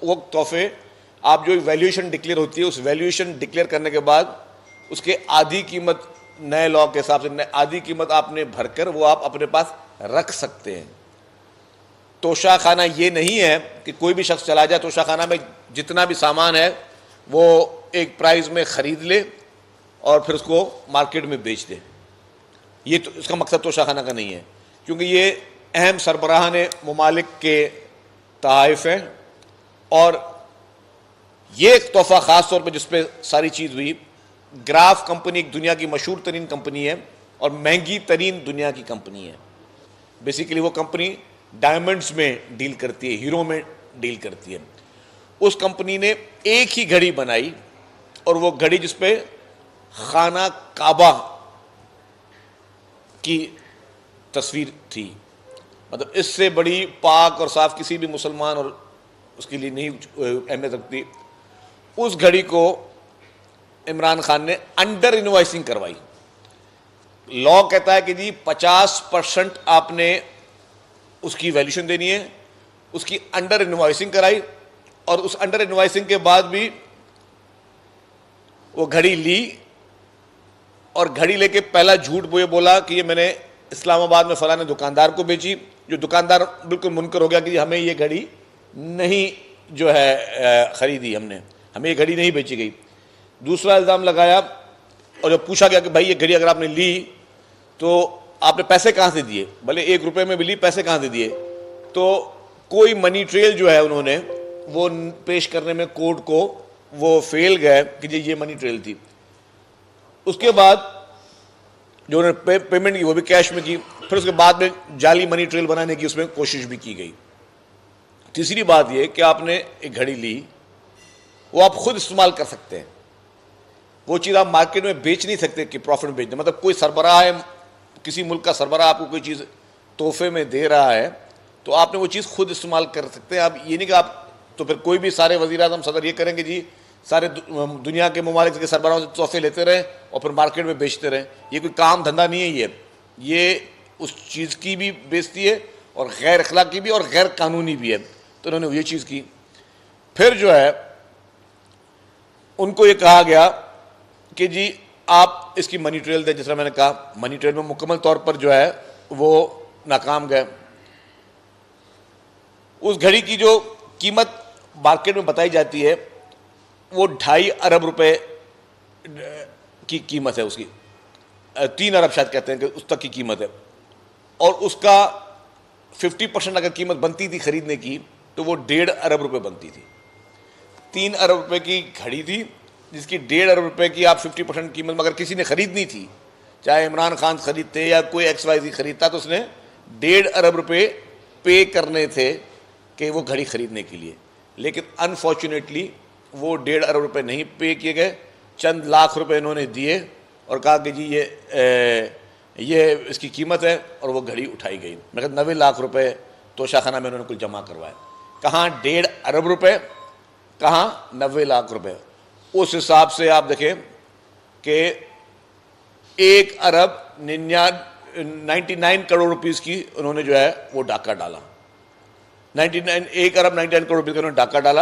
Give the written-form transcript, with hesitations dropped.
वो तोहफे आप जो वैल्यूएशन डिक्लेयर होती है, उस वैल्यूएशन डिक्लेयर करने के बाद उसके आधी कीमत नए लॉ के हिसाब से आधी कीमत आपने भरकर वो आप अपने पास रख सकते हैं। तोशाखाना ये नहीं है कि कोई भी शख्स चला जाए तोशाखाना में जितना भी सामान है वो एक प्राइस में ख़रीद ले और फिर उसको मार्केट में बेच दे। ये तो इसका मकसद तोशाखाना का नहीं है, क्योंकि ये अहम सरबराहान ममालिक के तहाइफ हैं और ये एक तोहफ़ा ख़ास तौर पर जिस पे सारी चीज़ हुई। ग्राफ कंपनी एक दुनिया की मशहूर तरीन कंपनी है और महंगी तरीन दुनिया की कंपनी है। बेसिकली वो कंपनी डायमंड्स में डील करती है, हीरो में डील करती है। उस कंपनी ने एक ही घड़ी बनाई और वो घड़ी जिस पे खाना काबा की तस्वीर थी, मतलब इससे बड़ी पाक और साफ किसी भी मुसलमान और उसके लिए नहीं अहमियत रखती। उस घड़ी को इमरान खान ने अंडर इनवॉइसिंग करवाई। लॉ कहता है कि जी 50% आपने उसकी वैल्यूशन देनी है, उसकी अंडर इनवॉइसिंग कराई और उस अंडर इनवॉइसिंग के बाद भी वो घड़ी ली और घड़ी लेके पहला झूठ वो ये बोला कि ये मैंने इस्लामाबाद में फलाने दुकानदार को बेची, जो दुकानदार बिल्कुल मुनकर हो गया कि हमें ये घड़ी नहीं जो है ख़रीदी, हमें ये घड़ी नहीं बेची गई। दूसरा इल्ज़ाम लगाया और जब पूछा गया कि भाई ये घड़ी अगर आपने ली तो आपने पैसे कहाँ से दिए, भले 1 रुपये में भी ली, पैसे कहाँ से दिए, तो कोई मनी ट्रेल जो है उन्होंने वो पेश करने में कोर्ट को वो फेल गए कि जी ये मनी ट्रेल थी। उसके बाद जो उन्होंने पेमेंट की वो भी कैश में की, फिर उसके बाद में जाली मनी ट्रेल बनाने की उसमें कोशिश भी की गई। तीसरी बात ये कि आपने एक घड़ी ली, वो आप खुद इस्तेमाल कर सकते हैं, वो चीज़ आप मार्केट में बेच नहीं सकते कि प्रॉफिट में बेच दें। मतलब कोई सरबराह है, किसी मुल्क का सरबराह आपको कोई चीज़ तोहफे में दे रहा है तो आपने वो चीज़ खुद इस्तेमाल कर सकते हैं। आप ये नहीं कि आप तो फिर कोई भी सारे वज़ीर आज़म सदर ये करेंगे जी सारे दुनिया के ममालिक के सरबराहों से तोहफे लेते रहें और फिर मार्केट में बेचते रहें। ये कोई काम धंधा नहीं है, ये उस चीज़ की भी बेइज्जती है और गैर अखलाकी भी और गैर कानूनी भी है। तो उन्होंने ये चीज़ की। फिर जो है उनको ये कहा गया कि जी आप इसकी मनी ट्रेल दें। जिस तरह मैंने कहा, मनी ट्रेल में मुकम्मल तौर पर जो है वो नाकाम गए। उस घड़ी की जो कीमत मार्केट में बताई जाती है वो 2.5 अरब रुपए की कीमत है उसकी, 3 अरब शायद कहते हैं कि उस तक की कीमत है। और उसका 50% अगर कीमत बनती थी खरीदने की तो वो 1.5 अरब रुपए बनती थी। 3 अरब रुपए की घड़ी थी जिसकी 1.5 अरब रुपए की आप 50% कीमत में अगर किसी ने खरीदनी थी, चाहे इमरान खान खरीदते या कोई XYZ खरीदता, तो उसने 1.5 अरब रुपए पे करने थे कि वो घड़ी खरीदने के लिए। लेकिन अनफॉर्चुनेटली वो 1.5 अरब रुपए नहीं पे किए गए, चंद लाख रुपए इन्होंने दिए और कहा कि जी ये इसकी कीमत है और वो घड़ी उठाई गई। मैं कहता 90 लाख रुपए तोशाखाना में उन्होंने कुल जमा करवाए। कहाँ 1.5 अरब रुपए, कहाँ 90 लाख रुपए। उस हिसाब से आप देखें कि 1 अरब 99 करोड़ रुपीस की उन्होंने जो है वो डाका डाला। 1 अरब 99 करोड़ रुपये का उन्होंने डाका डाला।